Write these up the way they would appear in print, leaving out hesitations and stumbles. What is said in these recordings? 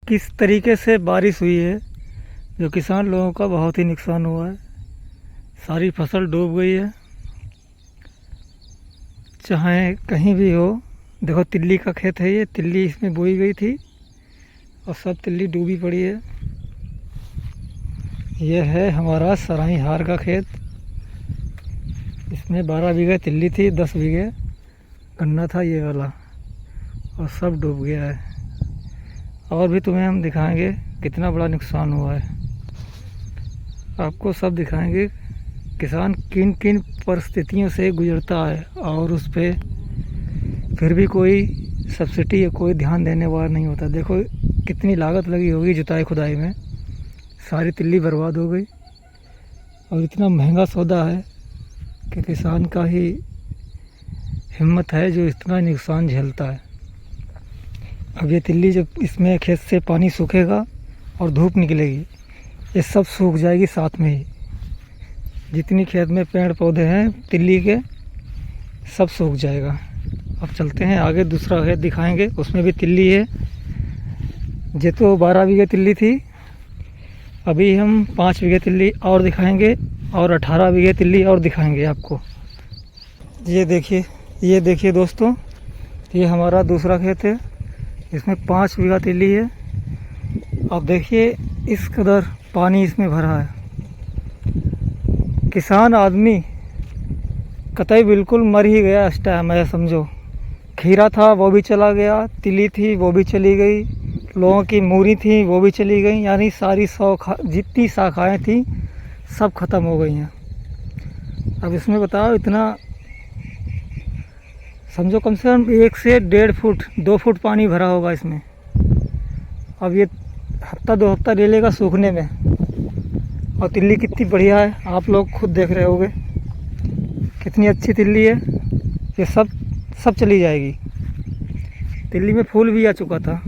किस तरीके से बारिश हुई है जो किसान लोगों का बहुत ही नुकसान हुआ है। सारी फसल डूब गई है। चाहे कहीं भी हो, देखो तिल्ली का खेत है, ये तिल्ली इसमें बोई गई थी और सब तिल्ली डूबी पड़ी है। यह है हमारा सराही हार का खेत। इसमें 12 बीघे तिल्ली थी, 10 बीघे गन्ना था ये वाला, और सब डूब गया है। और भी तुम्हें हम दिखाएंगे कितना बड़ा नुकसान हुआ है। आपको सब दिखाएंगे किसान किन किन परिस्थितियों से गुजरता है और उस पर फिर भी कोई सब्सिडी या कोई ध्यान देने वाला नहीं होता। देखो कितनी लागत लगी होगी जुताई खुदाई में, सारी तिल्ली बर्बाद हो गई। और इतना महंगा सौदा है कि किसान का ही हिम्मत है जो इतना नुकसान झेलता है। अब ये तिल्ली जब इसमें खेत से पानी सूखेगा और धूप निकलेगी, ये सब सूख जाएगी साथ में ही। जितनी खेत में पेड़ पौधे हैं तिल्ली के, सब सूख जाएगा। अब चलते हैं आगे, दूसरा खेत दिखाएंगे, उसमें भी तिल्ली है। ये तो 12 बीघे तिल्ली थी, अभी हम 5 बीघे तिल्ली और दिखाएंगे और 18 बीघे तिल्ली और दिखाएंगे आपको। ये देखिए दोस्तों, ये हमारा दूसरा खेत है, इसमें 5 बीघा तिल्ली है। अब देखिए इस कदर पानी इसमें भरा है। किसान आदमी कतई बिल्कुल मर ही गया इस टाइम, ऐसा समझो। खीरा था वो भी चला गया, तिली थी वो भी चली गई, लोगों की मूरी थी वो भी चली गई, यानी सारी जितनी शाखाएँ थी सब ख़त्म हो गई हैं। अब इसमें बताओ, इतना समझो कम से कम 1 से 1.5 फुट 2 फुट पानी भरा होगा इसमें। अब ये हफ्ता 2 हफ्ता ले लेगा सूखने में। और तिल्ली कितनी बढ़िया है, आप लोग खुद देख रहे होंगे कितनी अच्छी तिल्ली है। ये सब चली जाएगी। तिल्ली में फूल भी आ चुका था,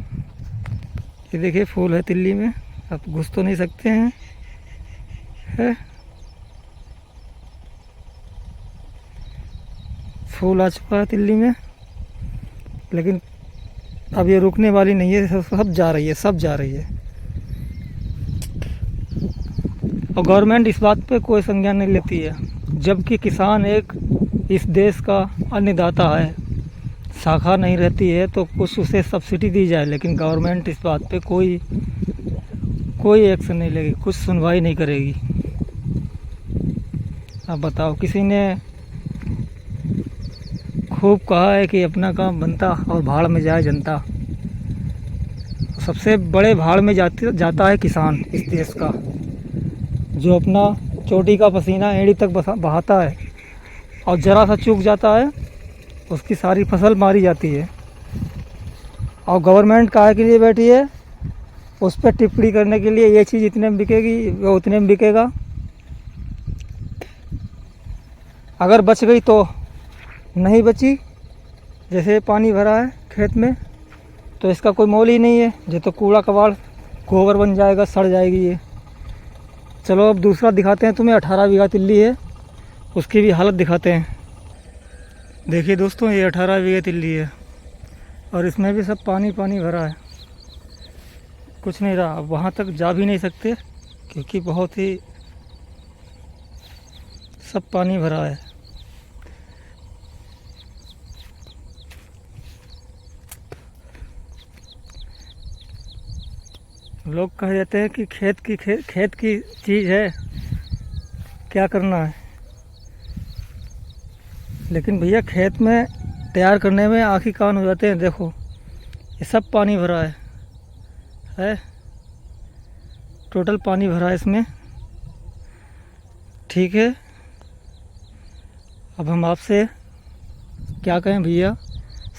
ये देखिए फूल है तिल्ली में। आप घुस तो नहीं सकते हैं, है फूल आ चुका है तिल्ली में, लेकिन अब ये रुकने वाली नहीं है, सब जा रही है, सब जा रही है। और गवर्नमेंट इस बात पे कोई संज्ञान नहीं लेती है, जबकि किसान एक इस देश का अन्नदाता है। शाखा नहीं रहती है तो कुछ उसे सब्सिडी दी जाए, लेकिन गवर्नमेंट इस बात पे कोई एक्शन नहीं लेगी, कुछ सुनवाई नहीं करेगी। अब बताओ, किसी ने खूब कहा है कि अपना काम बनता और भाड़ में जाए जनता। सबसे बड़े भाड़ में जाता है किसान इस देश का, जो अपना चोटी का पसीना एड़ी तक बहाता है, और ज़रा सा चूक जाता है उसकी सारी फसल मारी जाती है। और गवर्नमेंट काहे के लिए बैठी है, उस पर टिप्पणी करने के लिए, ये चीज़ इतने में बिकेगी वो उतने में बिकेगा। अगर बच गई तो नहीं बची, जैसे पानी भरा है खेत में तो इसका कोई मोल ही नहीं है। ये तो कूड़ा कबाड़ गोबर बन जाएगा, सड़ जाएगी ये। चलो अब दूसरा दिखाते हैं तुम्हें, 18 बीघा तिल्ली है, उसकी भी हालत दिखाते हैं। देखिए दोस्तों, ये 18 बीघा तिल्ली है और इसमें भी सब पानी भरा है, कुछ नहीं रहा। वहाँ तक जा भी नहीं सकते क्योंकि बहुत ही सब पानी भरा है। लोग कह देते हैं कि खेत की चीज़ है, क्या करना है। लेकिन भैया खेत में तैयार करने में आँखी कान हो जाते हैं। देखो ये सब पानी भरा है, टोटल पानी भरा है इसमें, ठीक है। अब हम आपसे क्या कहें भैया,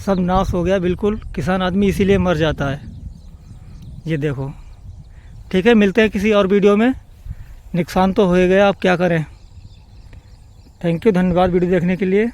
सब नाश हो गया बिल्कुल। किसान आदमी इसीलिए मर जाता है। ये देखो, ठीक है, मिलते हैं किसी और वीडियो में। नुकसान तो हो ही गया, अब क्या करें। थैंक यू, धन्यवाद वीडियो देखने के लिए।